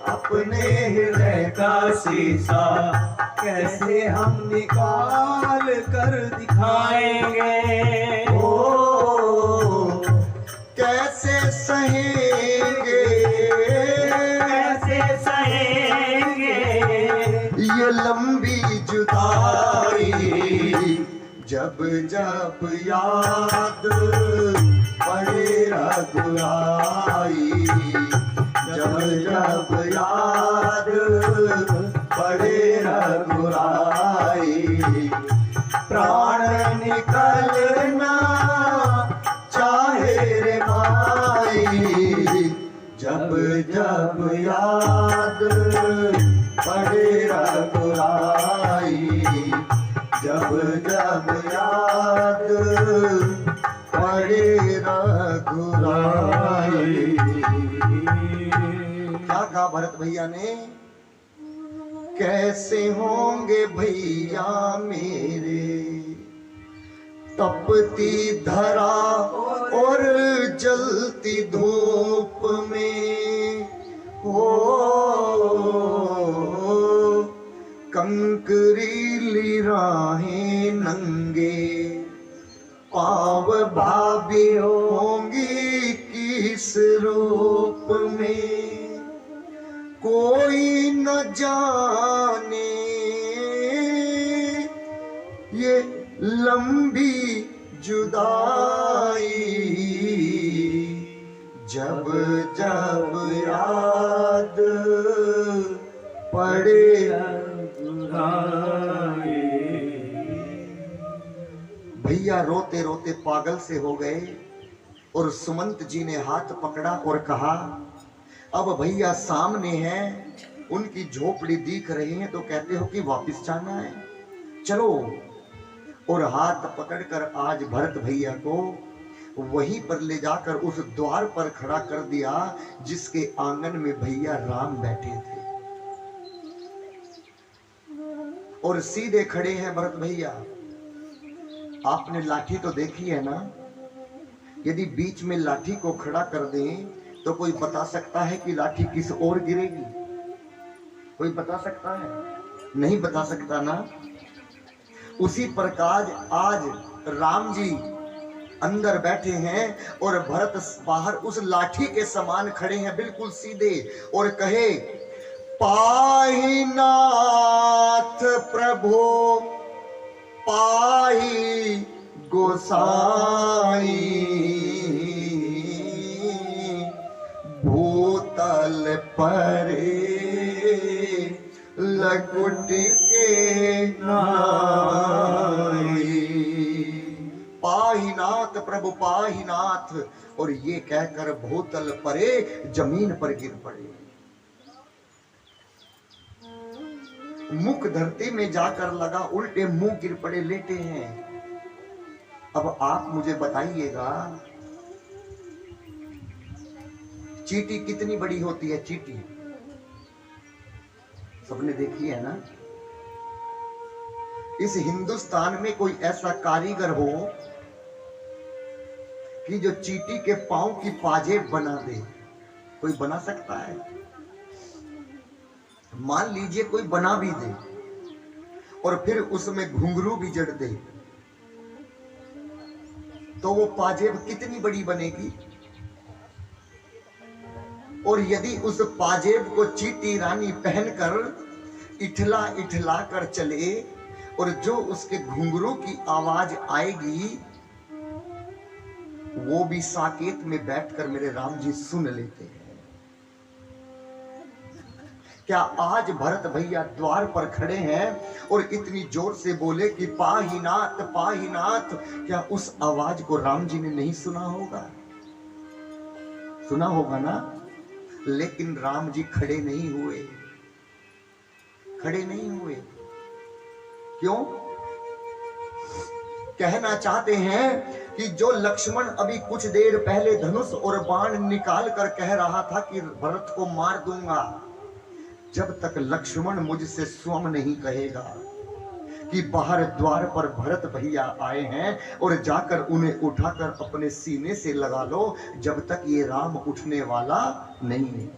Speaker 1: अपने हृदय
Speaker 2: का शीशा कैसे हम निकाल कर दिखाएंगे,
Speaker 1: ओ कैसे सहेंगे,
Speaker 2: कैसे सहेंगे
Speaker 1: ये लंबी जुदाई, जब जब याद पड़े रघुराई, जब जब याद पड़े रघुराई, प्राण निकलना चाहे रे माई, जब जब याद पड़े रघुराई, जब जब याद पड़े रघुराई। क्या कहा भरत भैया ने, कैसे होंगे भैया मेरे, तपती धरा और जलती धूप में, हो कंकरीली राहें नंगे पाँव भाभी होंगी किस रूप में, कोई न जाने ये लंबी जुदाई, जब जब याद पड़े भैया रोते रोते पागल से हो गए और सुमंत जी ने हाथ पकड़ा और कहा, अब भैया सामने हैं, उनकी झोपड़ी दिख रही है तो कहते हो कि वापस जाना है, चलो। और हाथ पकड़कर आज भरत भैया को वहीं पर ले जाकर उस द्वार पर खड़ा कर दिया जिसके आंगन में भैया राम बैठे थे। और सीधे खड़े हैं भरत भैया। आपने लाठी तो देखी है ना, यदि बीच में लाठी को खड़ा कर दें तो कोई बता सकता है कि लाठी किस ओर गिरेगी? कोई बता सकता है? नहीं बता सकता ना। उसी प्रकार आज राम जी अंदर बैठे हैं और भरत बाहर उस लाठी के समान खड़े हैं, बिल्कुल सीधे, और कहे, पाहि नाथ प्रभु पाहि गोसाई भूतल परे लकुट के नाई। पाहीनाथ प्रभु पाहीनाथ, और ये कहकर भूतल परे जमीन पर गिर पड़े। मुख धरती में जाकर लगा, उल्टे मुंह गिर पड़े, लेटे हैं। अब आप मुझे बताइएगा, चींटी कितनी बड़ी होती है? चींटी सबने देखी है ना। इस हिंदुस्तान में कोई ऐसा कारीगर हो कि जो चींटी के पांव की पाजेब बना दे? कोई बना सकता है? मान लीजिए कोई बना भी दे और फिर उसमें घुंघरू भी जड़ दे, तो वो पाजेब कितनी बड़ी बनेगी? और यदि उस पाजेब को चींटी रानी पहनकर इठला इठला कर चले, और जो उसके घुंघरू की आवाज आएगी वो भी साकेत में बैठकर मेरे राम जी सुन लेते हैं। क्या आज भरत भैया द्वार पर खड़े हैं और इतनी जोर से बोले कि पाहीनाथ पाहीनाथ, क्या उस आवाज को राम जी ने नहीं सुना होगा? सुना होगा ना। लेकिन राम जी खड़े नहीं हुए, खड़े नहीं हुए। क्यों? कहना चाहते हैं कि जो लक्ष्मण अभी कुछ देर पहले धनुष और बाण निकाल कर कह रहा था कि भरत को मार दूंगा, जब तक लक्ष्मण मुझसे स्वयं नहीं कहेगा कि बाहर द्वार पर भरत भैया आए हैं और जाकर उन्हें उठाकर अपने सीने से लगा लो, जब तक ये राम उठने वाला नहीं है।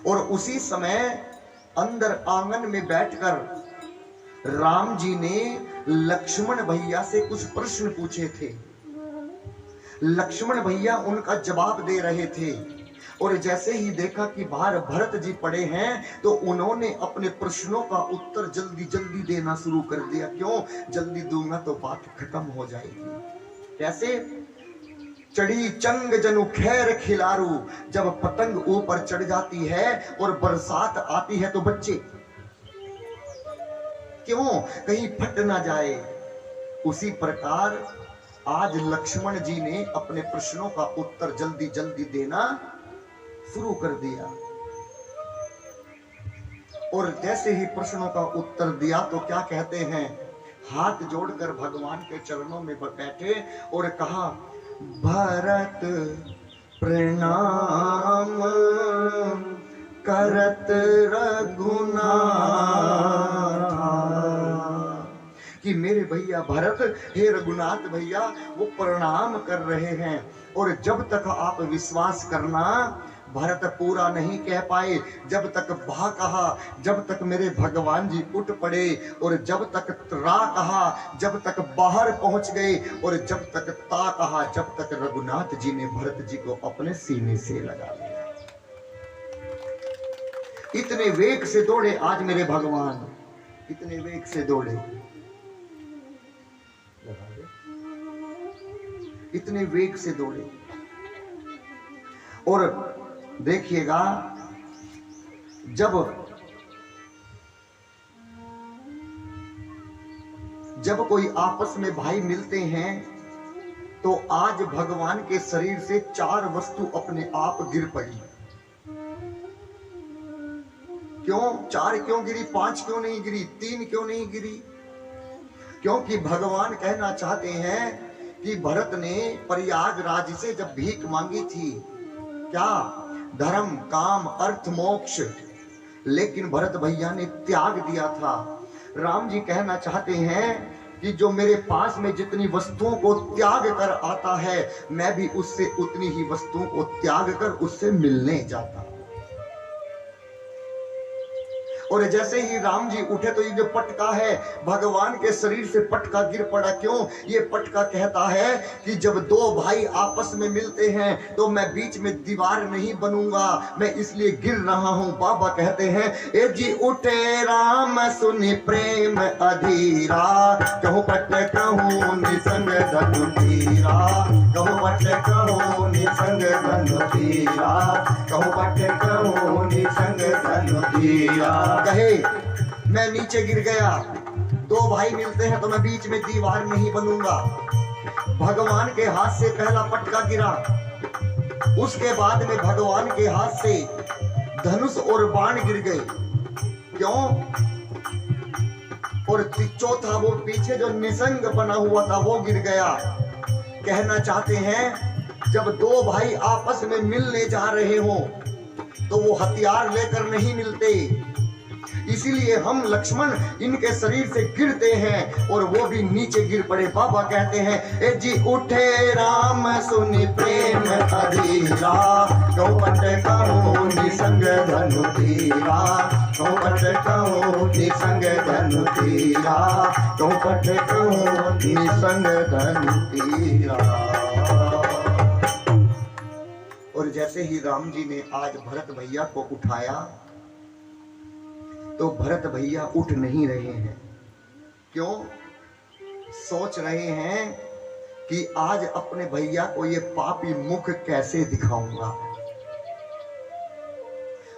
Speaker 1: और उसी समय अंदर आंगन में बैठकर राम जी ने लक्ष्मण भैया से कुछ प्रश्न पूछे थे। लक्ष्मण भैया उनका जवाब दे रहे थे, और जैसे ही देखा कि बाहर भरत जी पड़े हैं तो उन्होंने अपने प्रश्नों का उत्तर जल्दी जल्दी देना शुरू कर दिया। क्यों? जल्दी दूंगा तो बात खत्म हो जाएगी। कैसे? चढ़ी चंग जनु खैर खिलारू, जब पतंग ऊपर चढ़ जाती है और बरसात आती है तो बच्चे क्यों? कहीं फट ना जाए। उसी प्रकार आज लक्ष्मण जी ने अपने प्रश्नों का उत्तर जल्दी जल्दी देना शुरू कर दिया, और जैसे ही प्रश्नों का उत्तर दिया तो क्या कहते हैं, हाथ जोड़कर भगवान के चरणों में बैठे और कहा, भरत प्रणाम करत रघुनाथ, कि मेरे भैया भरत, हे रघुनाथ भैया, वो प्रणाम कर रहे हैं। और जब तक आप विश्वास करना, भरत पूरा नहीं कह पाए, जब तक भा कहा, जब तक मेरे भगवान जी उठ पड़े, और जब तक रा कहा, जब तक बाहर पहुंच गए, और जब तक ता कहा, जब तक रघुनाथ जी ने भरत जी को अपने सीने से लगा लिया। इतने वेग से दौड़े आज मेरे भगवान, इतने वेग से दौड़े, इतने वेग से दौड़े। और देखिएगा, जब कोई आपस में भाई मिलते हैं तो आज भगवान के शरीर से 4 वस्तु अपने आप गिर पड़ी। क्यों 4 क्यों गिरी? 5 क्यों नहीं गिरी? 3 क्यों नहीं गिरी? क्योंकि भगवान कहना चाहते हैं कि भरत ने प्रयागराज से जब भीख मांगी थी, क्या? धर्म काम अर्थ मोक्ष, लेकिन भरत भैया ने त्याग दिया था। राम जी कहना चाहते हैं कि जो मेरे पास में जितनी वस्तुओं को त्याग कर आता है, मैं भी उससे उतनी ही वस्तुओं को त्याग कर उससे मिलने जाता। और जैसे ही राम जी उठे तो ये जो पटका है भगवान के शरीर से पटका गिर पड़ा। क्यों? ये पटका कहता है कि जब दो भाई आपस में मिलते हैं तो मैं बीच में दीवार नहीं बनूंगा, मैं इसलिए गिर रहा हूं। बाबा कहते हैं ए जी उठे राम सुनि प्रेम अधीरा, कहूं पट कहूं निसंग धनु धीरा, कहूं पट कहूं निसंग धनु धीरा, कहूं पट कहूं निसंग धनु धीरा। कहे मैं नीचे गिर गया, दो भाई मिलते हैं तो मैं बीच में दीवार नहीं बनूंगा। भगवान के हाथ से पहला पटका गिरा, उसके बाद में भगवान के हाथ से धनुष और बाण गिर गए। क्यों? और चौथा वो पीछे जो निसंग बना हुआ था वो गिर गया। कहना चाहते हैं जब दो भाई आपस में मिलने जा रहे हो तो वो हथियार लेकर नहीं मिलते, इसीलिए हम लक्ष्मण इनके शरीर से गिरते हैं और वो भी नीचे गिर पड़े। बाबा कहते हैं ए जी उठे राम सुनि प्रेम अधीरा, कहूं पट कहूं निसंग धनु धीरा, कहूं पट कहूं निसंग धनु धीरा, कहूं पट कहूं निसंग धनु धीरा। और जैसे ही राम जी ने आज भरत भैया को उठाया तो भरत भैया उठ नहीं रहे हैं। क्यों? सोच रहे हैं कि आज अपने भैया को ये पापी मुख कैसे दिखाऊंगा।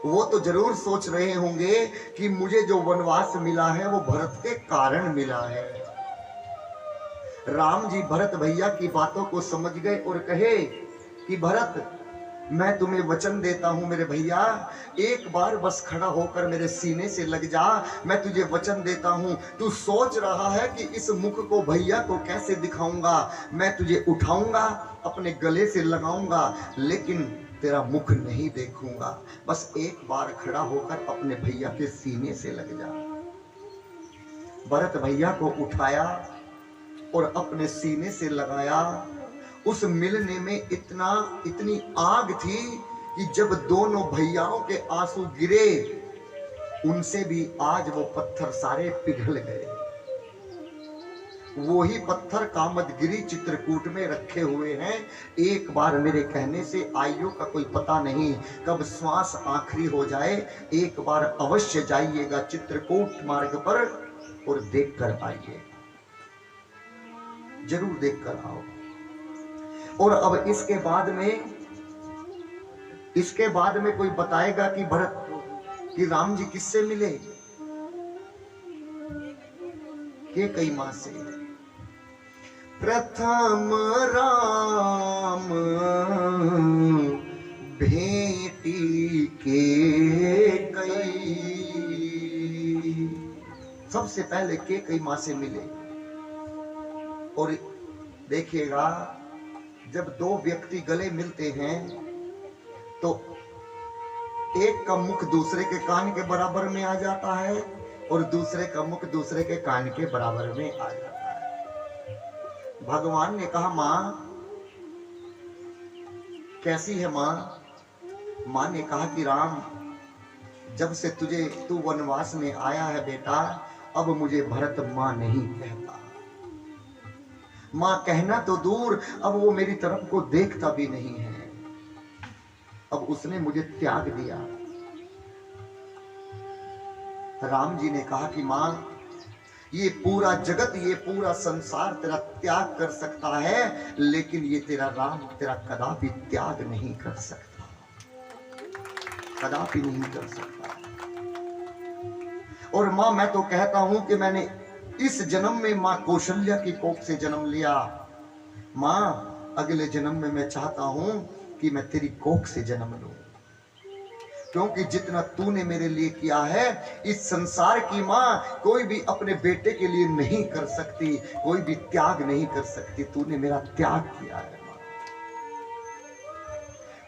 Speaker 1: वो तो जरूर सोच रहे होंगे कि मुझे जो वनवास मिला है वो भरत के कारण मिला है। राम जी भरत भैया की बातों को समझ गए और कहे कि भरत मैं तुम्हें वचन देता हूं मेरे भैया, एक बार बस खड़ा होकर मेरे सीने से लग जा, मैं तुझे वचन देता हूं। तू सोच रहा है कि इस मुख को भैया को कैसे दिखाऊंगा, मैं तुझे उठाऊंगा अपने गले से लगाऊंगा लेकिन तेरा मुख नहीं देखूंगा। बस एक बार खड़ा होकर अपने भैया के सीने से लग जा। भरत भैया को उठाया और अपने सीने से लगाया। उस मिलने में इतनी आग थी कि जब दोनों भैयाओं के आंसू गिरे उनसे भी आज वो पत्थर सारे पिघल गए। वो ही पत्थर कामदगिरी चित्रकूट में रखे हुए हैं। एक बार मेरे कहने से आयु का कोई पता नहीं, कब श्वास आखिरी हो जाए, एक बार अवश्य जाइएगा चित्रकूट मार्ग पर और देख कर आइए, जरूर देख कर आओ। और अब इसके बाद में कोई बताएगा कि भरत कि राम जी किससे मिले? के कई मां से। प्रथम राम भेटी के कई, सबसे पहले के कई मां से मिले। और देखिएगा जब दो व्यक्ति गले मिलते हैं तो एक का मुख दूसरे के कान के बराबर में आ जाता है और दूसरे का मुख दूसरे के कान के बराबर में आ जाता है। भगवान ने कहा मां कैसी है मां? मां ने कहा कि राम जब से तू वनवास में आया है बेटा, अब मुझे भरत मां नहीं कहता। मां कहना तो दूर, अब वो मेरी तरफ को देखता भी नहीं है। अब उसने मुझे त्याग दिया। राम जी ने कहा कि मां ये पूरा जगत, ये पूरा संसार तेरा त्याग कर सकता है लेकिन ये तेरा राम तेरा कदापि त्याग नहीं कर सकता, कदापि नहीं कर सकता। और मां मैं तो कहता हूं कि मैंने इस जन्म में मां कौशल्या की कोख से जन्म लिया। मां अगले जन्म में मैं चाहता हूं कि मैं तेरी कोख से जन्म लूं, क्योंकि जितना तूने मेरे लिए किया है इस संसार की मां कोई भी अपने बेटे के लिए नहीं कर सकती, कोई भी त्याग नहीं कर सकती। तूने मेरा त्याग किया है मां।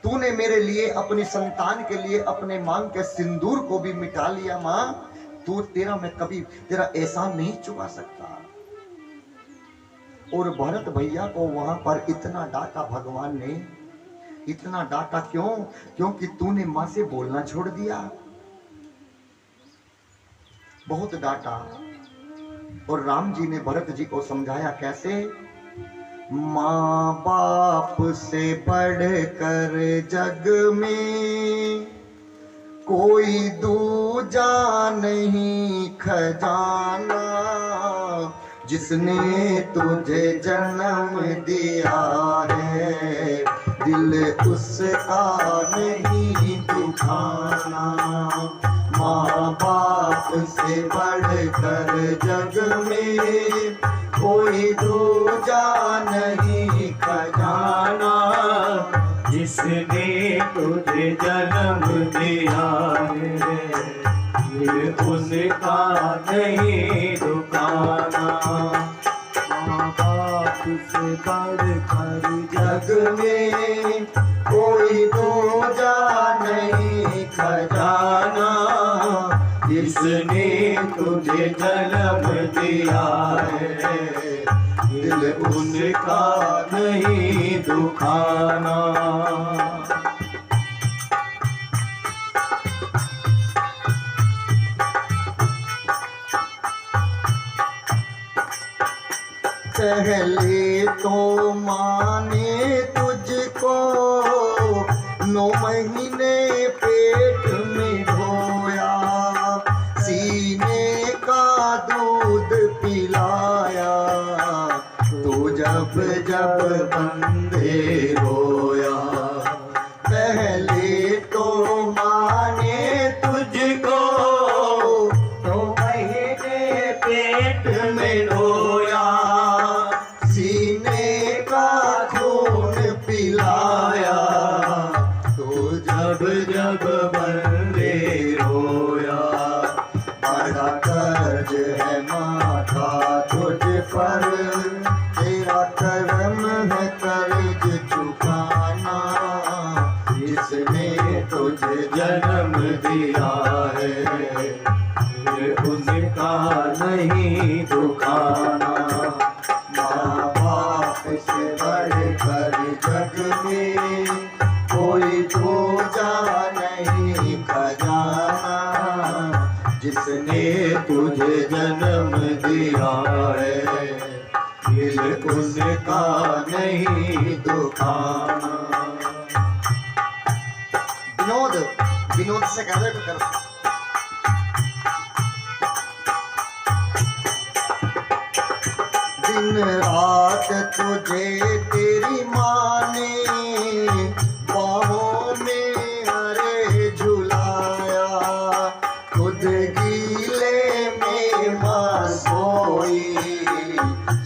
Speaker 1: तूने मेरे लिए, अपनी संतान के लिए अपने मांग के सिंदूर को भी मिटा लिया मां। मैं कभी तेरा एहसान नहीं चुका सकता। और भरत भैया को वहां पर इतना डांटा भगवान ने, इतना डांटा क्यों? क्योंकि तूने मां से बोलना छोड़ दिया। बहुत डांटा। और राम जी ने भरत जी को समझाया कैसे? माँ बाप से बढ़कर जग में कोई दूजा नहीं खजाना, जिसने तुझे जन्म दिया है दिल उसका नहीं दुखाना। माँ बाप से बढ़कर जग में कोई दूजा नहीं खजाना,
Speaker 2: जिसने तुझे जन्म दिया है ये उसका नहीं दुकाना।
Speaker 1: माँ बाप से बढ़कर जग में कोई दूजा नहीं खजाना,
Speaker 2: जिसने तुझे जन्म दिया है दिल उनका नहीं दुखाना।
Speaker 1: पहले तो माने तुझको 9 महीने पेट में ढोया, सीने का दूध पिलाया, तो जब जब बंदे रोया। पहले तो माने तुझको
Speaker 2: 9 महीने पेट में ढोया,
Speaker 1: सीने का खून पिलाया, तो
Speaker 2: जब जब बंदे रोया।
Speaker 1: बड़ा कर्ज है माथा तुझ पर, तेरा कर्म है कर्ज चुकाना, जिसने तुझे
Speaker 2: जन्म दिया है ये उसका नहीं दुखाना।
Speaker 1: माँ बाप से बढ़कर जग में कोई दूजा नहीं खजाना, जिसने तुझे जन्म दिया है दिल उसका नहीं दुखाना। विनोद विनोद से कहते कर दिन रात तुझे तेरी माँ ने बाहों में अरे झुलाया, खुद गीले में माँ सोई,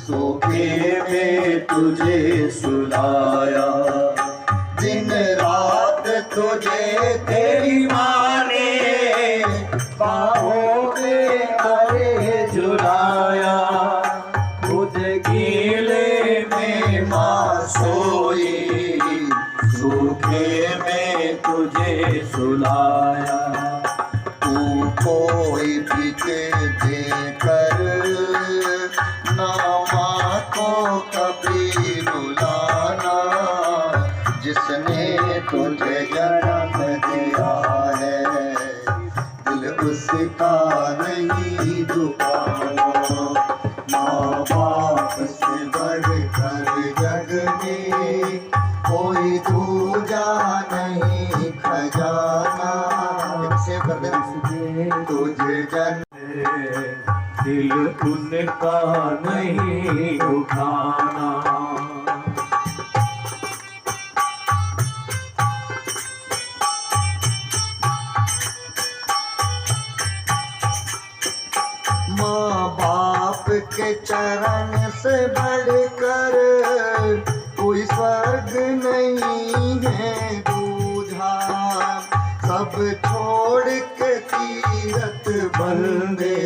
Speaker 1: सोखे में तुझे सुलाया। दिन रात तुझे तेरी माँ ने बाहों में अरे
Speaker 2: झुलाया, खुद गीले में माँ
Speaker 1: सोई,
Speaker 2: सूखे में तुझे सुलाया।
Speaker 1: तू कोई भी दे कर ना माँ को कभी रुलाना, जिसने तुझे जन्म दिया है दिल उसका नहीं दुखाना। माँ बाप से बढ़कर जग में कोई दूजा नहीं खजाना, से कर दे तुझे जन्म
Speaker 2: दिल उनका नहीं दुखाना।
Speaker 1: माँ बाप के चरण से बढ़कर कोई स्वर्ग नहीं है दूजा, सब छोड़ के तीरथ बंदे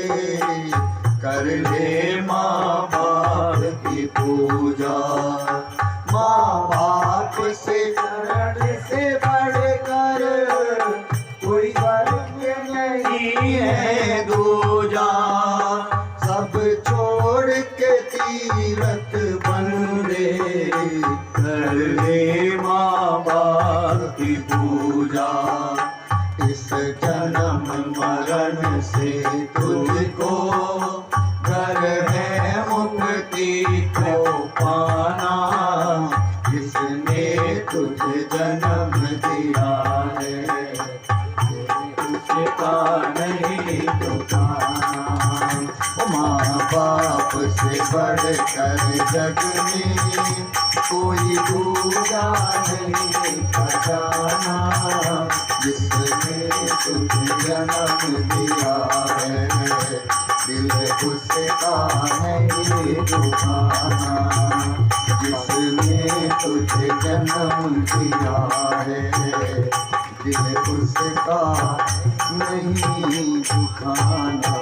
Speaker 1: कर ले माँ बाप की पूजा। माँ बाप से चरण से बढ़कर कोई स्वर्ग नहीं है दूजा, सब छोड़ के तीरथ बंदे
Speaker 2: कर ले माँ बाप की पूजा।
Speaker 1: इस जन्म मरण से तुझ बाप से बढ़कर जग में कोई दूजा नहीं खजाना, जिसने तुझे जन्म दिया है दिल उसका नहीं दुखाना, जिसने तुझे जन्म दिया है दिल उसका नहीं दुखाना।